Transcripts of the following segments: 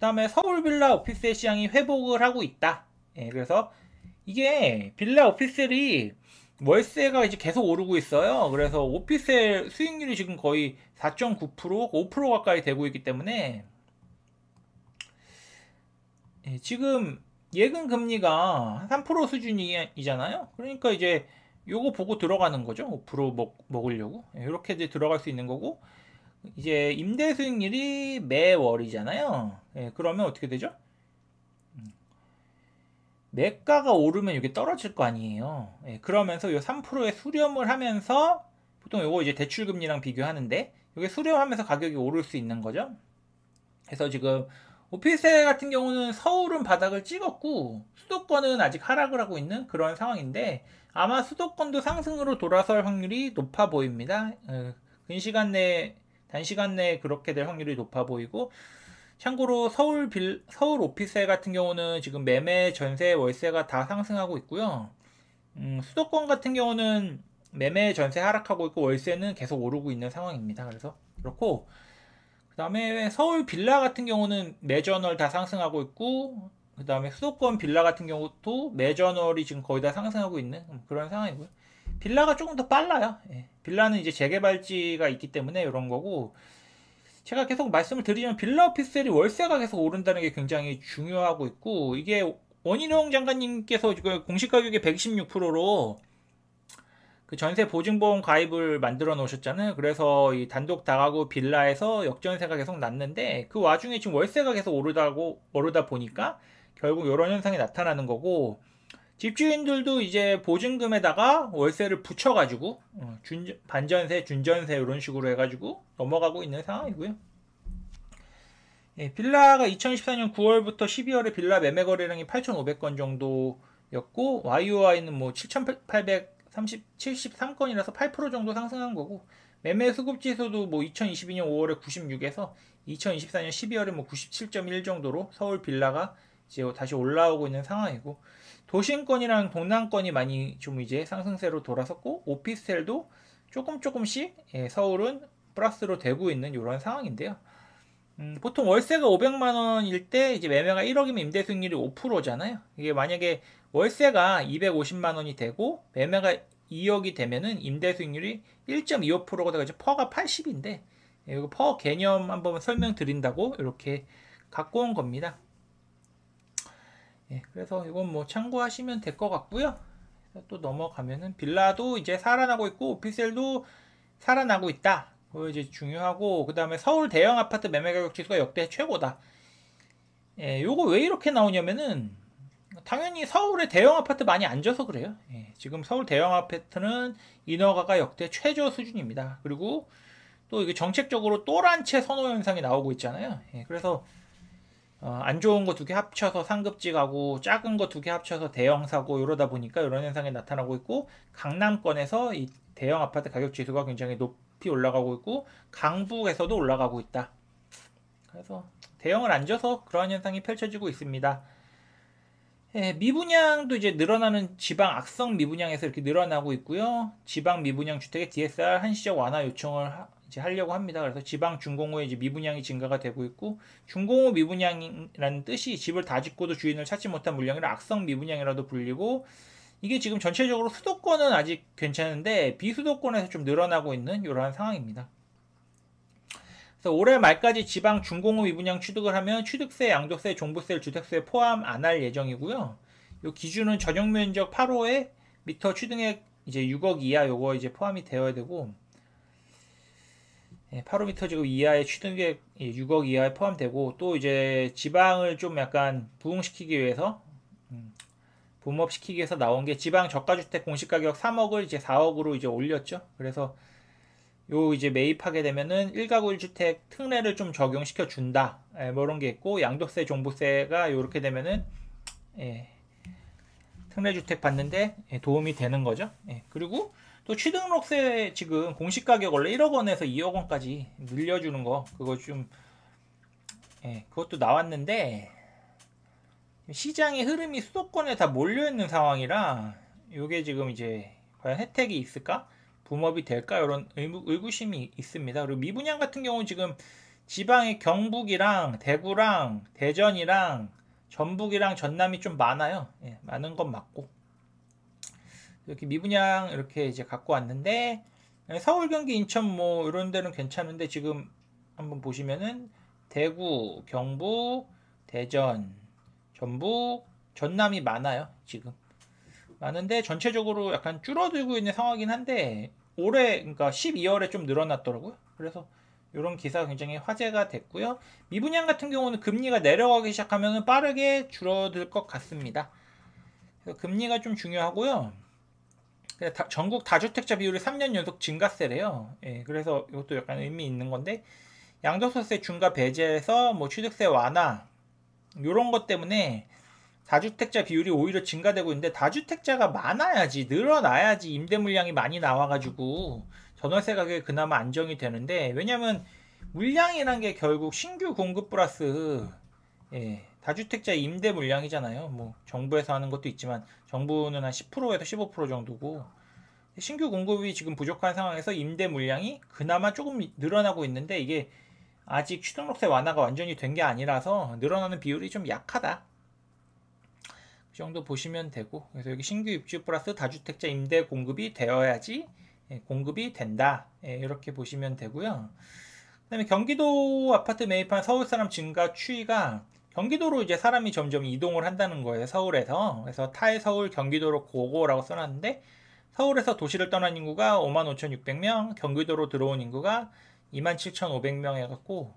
다음에 서울 빌라 오피스의 시장이 회복을 하고 있다. 예, 그래서 이게 빌라 오피스텔이 월세가 이제 계속 오르고 있어요. 그래서 오피스텔 수익률이 지금 거의 4.9%, 5% 가까이 되고 있기 때문에 예, 지금 예금 금리가 3% 수준이잖아요. 그러니까 이제 요거 보고 들어가는 거죠. 5% 먹으려고. 예, 이렇게 이제 들어갈 수 있는 거고, 이제 임대 수익률이 매월이잖아요. 예, 그러면 어떻게 되죠? 매가가 오르면 이게 떨어질 거 아니에요. 예, 그러면서 요 3%의 수렴을 하면서, 보통 요거 이제 대출금리랑 비교하는데 이게 수렴하면서 가격이 오를 수 있는 거죠. 그래서 지금 오피스텔 같은 경우는 서울은 바닥을 찍었고 수도권은 아직 하락을 하고 있는 그런 상황인데, 아마 수도권도 상승으로 돌아설 확률이 높아 보입니다. 근시간 내에, 단시간 내에 그렇게 될 확률이 높아 보이고, 참고로 서울 오피스텔 같은 경우는 지금 매매, 전세, 월세가 다 상승하고 있고요. 수도권 같은 경우는 매매, 전세 하락하고 있고 월세는 계속 오르고 있는 상황입니다. 그래서 그렇고, 그 다음에 서울 빌라 같은 경우는 매저널 다 상승하고 있고, 그 다음에 수도권 빌라 같은 경우도 매저널이 지금 거의 다 상승하고 있는 그런 상황이고요. 빌라가 조금 더 빨라요. 예. 빌라는 이제 재개발지가 있기 때문에 이런 거고, 제가 계속 말씀을 드리면 빌라 오피스텔이 월세가 계속 오른다는 게 굉장히 중요하고 있고, 이게 원희룡 장관님께서 지금 공시 가격의 116%로 그 전세 보증보험 가입을 만들어 놓으셨잖아요. 그래서 이 단독 다가구 빌라에서 역전세가 계속 났는데, 그 와중에 지금 월세가 계속 오르다 보니까 결국 이런 현상이 나타나는 거고, 집주인들도 이제 보증금에다가 월세를 붙여가지고 반전세, 준전세 이런 식으로 해가지고 넘어가고 있는 상황이고요. 예, 빌라가 2014년 9월부터 12월에 빌라 매매 거래량이 8,500건 정도였고, YOI는 뭐 7,873건이라서 8% 정도 상승한 거고, 매매 수급 지수도 뭐 2022년 5월에 96에서 2024년 12월에 뭐 97.1 정도로 서울 빌라가 이제 다시 올라오고 있는 상황이고, 도심권이랑 동남권이 많이 좀 이제 상승세로 돌아섰고, 오피스텔도 조금씩 서울은 플러스로 되고 있는 이런 상황인데요. 보통 월세가 500만 원일 때 이제 매매가 1억이면 임대 수익률이 5%잖아요. 이게 만약에 월세가 250만 원이 되고 매매가 2억이 되면은 임대 수익률이 1.25%가 되고, 퍼가 80인데 이거 퍼 개념 한번 설명드린다고 이렇게 갖고 온 겁니다. 예, 그래서 이건 뭐 참고하시면 될 것 같고요. 또 넘어가면은 빌라도 이제 살아나고 있고 오피스텔도 살아나고 있다. 그거 이제 중요하고, 그 다음에 서울 대형 아파트 매매 가격 지수가 역대 최고다. 예, 요거 왜 이렇게 나오냐면은 당연히 서울에 대형 아파트 많이 안 져서 그래요. 예, 지금 서울 대형 아파트는 인허가가 역대 최저 수준입니다. 그리고 또 이게 정책적으로 또란채 선호 현상이 나오고 있잖아요. 예, 그래서 안 좋은 거 두 개 합쳐서 상급지 가고, 작은 거 두 개 합쳐서 대형 사고, 이러다 보니까 이런 현상이 나타나고 있고, 강남권에서 이 대형 아파트 가격 지수가 굉장히 높이 올라가고 있고, 강북에서도 올라가고 있다. 그래서 대형을 안 져서 그러한 현상이 펼쳐지고 있습니다. 예, 미분양도 이제 늘어나는 지방 악성 미분양에서 이렇게 늘어나고 있고요. 지방 미분양 주택의 DSR 한시적 완화 요청을 이제 하려고 합니다. 그래서 지방 준공후에 이제 미분양이 증가가 되고 있고, 준공후 미분양이라는 뜻이 집을 다 짓고도 주인을 찾지 못한 물량이라 악성 미분양이라도 불리고, 이게 지금 전체적으로 수도권은 아직 괜찮은데 비수도권에서 좀 늘어나고 있는 이러한 상황입니다. 그래서 올해 말까지 지방 준공후 미분양 취득을 하면 취득세, 양도세, 종부세, 주택세 포함 안 할 예정이고요. 이 기준은 전용 면적 8호에 미터 취득액 이제 6억 이하 요거 이제 포함이 되어야 되고, 8호미터 지금 이하의 취득액 6억 이하에 포함되고, 또 이제 지방을 좀 약간 부흥시키기 위해서 붐업시키기 위해서 나온 게 지방 저가주택 공시가격 3억을 이제 4억으로 이제 올렸죠. 그래서 요 이제 매입하게 되면은 1가구 1주택 특례를 좀 적용시켜 준다. 뭐 이런 게 있고, 양도세, 종부세가 요렇게 되면은 특례주택 받는데 도움이 되는 거죠. 그리고 또 취등록세 지금 공시가격 원래 1억 원에서 2억 원까지 늘려주는 거, 그거 좀 그것도 나왔는데 시장의 흐름이 수도권에 다 몰려있는 상황이라 요게 지금 이제 과연 혜택이 있을까? 붐업이 될까? 이런 의구심이 있습니다. 그리고 미분양 같은 경우는 지금 지방의 경북이랑 대구랑 대전이랑 전북이랑 전남이 좀 많아요. 예, 많은 건 맞고. 이렇게 미분양 이렇게 이제 갖고 왔는데, 서울, 경기, 인천 뭐 이런 데는 괜찮은데 지금 한번 보시면은 대구, 경북, 대전, 전북, 전남이 많아요. 지금 많은데 전체적으로 약간 줄어들고 있는 상황이긴 한데, 올해 그러니까 12월에 좀 늘어났더라고요. 그래서 이런 기사가 굉장히 화제가 됐고요. 미분양 같은 경우는 금리가 내려가기 시작하면 빠르게 줄어들 것 같습니다. 그래서 금리가 좀 중요하고요. 전국 다주택자 비율이 3년 연속 증가세래요. 예, 그래서 이것도 약간 의미 있는 건데, 양도소득세 중과 배제해서 뭐 취득세 완화 이런 것 때문에 다주택자 비율이 오히려 증가되고 있는데, 다주택자가 많아야지, 늘어나야지 임대 물량이 많이 나와가지고 전월세 가격이 그나마 안정이 되는데, 왜냐면 물량이란 게 결국 신규 공급 플러스 다주택자 임대 물량이잖아요. 뭐 정부에서 하는 것도 있지만 정부는 한 10%에서 15% 정도고, 신규 공급이 지금 부족한 상황에서 임대 물량이 그나마 조금 늘어나고 있는데, 이게 아직 취등록세 완화가 완전히 된 게 아니라서 늘어나는 비율이 좀 약하다. 그 정도 보시면 되고, 그래서 여기 신규 입주 플러스 다주택자 임대 공급이 되어야지 공급이 된다. 이렇게 보시면 되고요. 그다음에 경기도 아파트 매입한 서울 사람 증가 추이가, 경기도로 이제 사람이 점점 이동을 한다는 거예요. 서울에서. 그래서 탈서울 경기도로 고고라고 써놨는데, 서울에서 도시를 떠난 인구가 55,600명, 경기도로 들어온 인구가 27,500명 해갖고,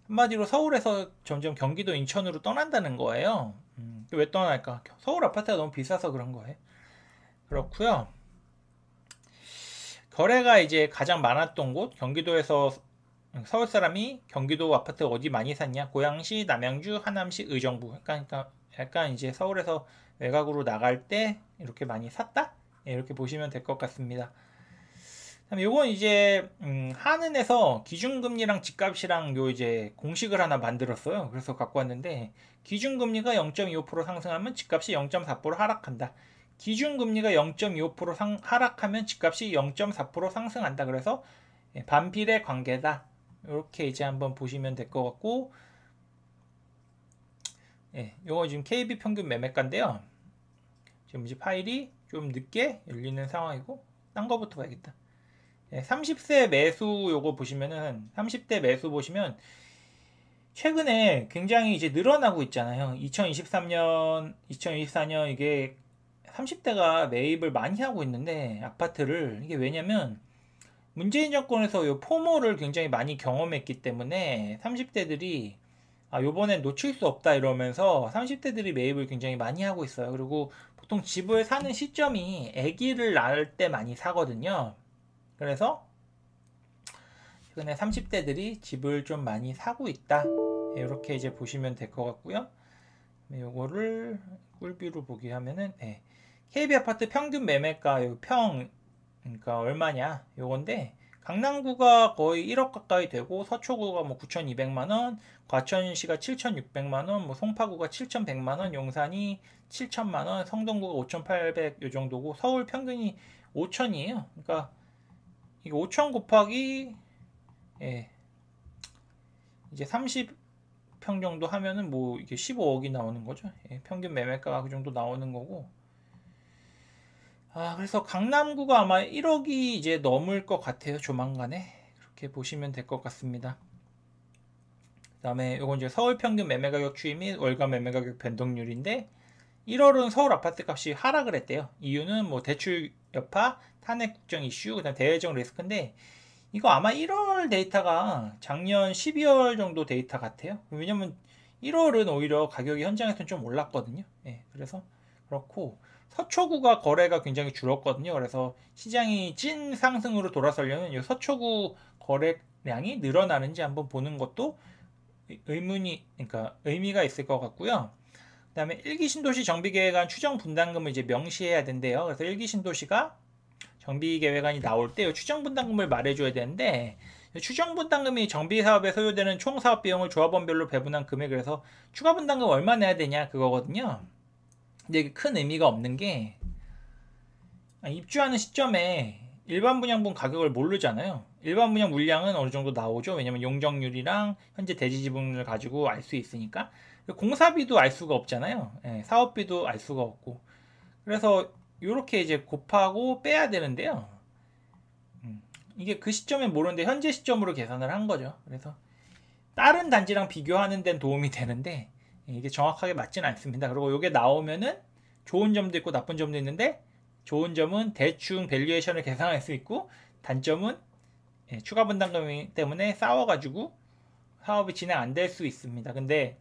한마디로 서울에서 점점 경기도 인천으로 떠난다는 거예요. 왜 떠날까? 서울 아파트가 너무 비싸서 그런 거예요. 그렇고요. 거래가 이제 가장 많았던 곳, 경기도에서 서울 사람이 경기도 아파트 어디 많이 샀냐? 고양시, 남양주, 하남시, 의정부. 약간 이제 서울에서 외곽으로 나갈 때 이렇게 많이 샀다? 이렇게 보시면 될 것 같습니다. 요건 이제 한은에서 기준금리랑 집값이랑 요 이제 공식을 하나 만들었어요. 그래서 갖고 왔는데, 기준금리가 0.25% 상승하면 집값이 0.4% 하락한다. 기준금리가 0.25% 하락하면 집값이 0.4% 상승한다. 그래서 반비례 관계다. 이렇게 이제 한번 보시면 될 것 같고, 요거 지금 KB 평균 매매가인데요. 지금 이제 파일이 좀 늦게 열리는 상황이고, 딴 거부터 봐야겠다. 30세 매수 요거 보시면은, 30대 매수 보시면 최근에 굉장히 이제 늘어나고 있잖아요. 2023년, 2024년 이게 30대가 매입을 많이 하고 있는데, 아파트를, 이게 왜냐면 문재인 정권에서 요 포모를 굉장히 많이 경험했기 때문에 30대들이 요번엔 놓칠 수 없다 이러면서 30대들이 매입을 굉장히 많이 하고 있어요. 그리고 보통 집을 사는 시점이 아기를 낳을 때 많이 사거든요. 그래서 최근에 30대들이 집을 좀 많이 사고 있다. 이렇게 이제 보시면 될 것 같고요. 요거를 꿀비로 보기 하면은, KB 아파트 평균 매매가 그러니까 얼마냐 요건데, 강남구가 거의 1억 가까이 되고, 서초구가 뭐 9,200만원, 과천시가 7,600만원, 뭐 송파구가 7,100만원, 용산이 7,000만원, 성동구가 5,800 요 정도고, 서울 평균이 5,000이에요. 그러니까 이게 5,000 곱하기 이제 30평 정도 하면은 뭐 이게 15억이 나오는 거죠. 평균 매매가가 그 정도 나오는 거고. 그래서 강남구가 아마 1억이 이제 넘을 것 같아요. 조만간에. 그렇게 보시면 될 것 같습니다. 그 다음에 이건 이제 서울 평균 매매가격 추이 및 월간 매매가격 변동률인데, 1월은 서울 아파트 값이 하락을 했대요. 이유는 뭐 대출 여파, 탄핵 국정 이슈, 그다음 대외적 리스크인데, 이거 아마 1월 데이터가 작년 12월 정도 데이터 같아요. 왜냐면 1월은 오히려 가격이 현장에서는 좀 올랐거든요. 그래서 그렇고, 서초구가 거래가 굉장히 줄었거든요. 그래서 시장이 찐 상승으로 돌아서려면 이 서초구 거래량이 늘어나는지 한번 보는 것도 그러니까 의미가 있을 것 같고요. 그 다음에 1기 신도시 정비계획안 추정 분담금을 이제 명시해야 된대요. 그래서 1기 신도시가 정비계획안이 나올 때 추정 분담금을 말해줘야 되는데, 추정 분담금이 정비 사업에 소요되는 총 사업 비용을 조합원별로 배분한 금액이라서 추가 분담금 얼마 내야 되냐 그거거든요. 근데 이게 큰 의미가 없는 게, 입주하는 시점에 일반 분양분 가격을 모르잖아요. 일반 분양 물량은 어느 정도 나오죠. 왜냐면 용적률이랑 현재 대지 지분을 가지고 알 수 있으니까. 공사비도 알 수가 없잖아요. 예, 사업비도 알 수가 없고. 그래서 이렇게 이제 곱하고 빼야 되는데요. 이게 그 시점에 모르는데 현재 시점으로 계산을 한 거죠. 그래서 다른 단지랑 비교하는 데는 도움이 되는데 이게 정확하게 맞지는 않습니다. 그리고 이게 나오면은 좋은 점도 있고 나쁜 점도 있는데, 좋은 점은 대충 밸류에이션을 계산할 수 있고, 단점은 추가 분담금 때문에 싸워가지고 사업이 진행 안 될 수 있습니다. 근데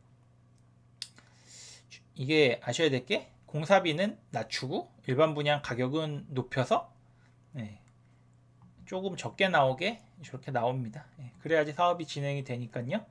이게 아셔야 될 게, 공사비는 낮추고 일반 분양 가격은 높여서 조금 적게 나오게 저렇게 나옵니다. 그래야지 사업이 진행이 되니까요.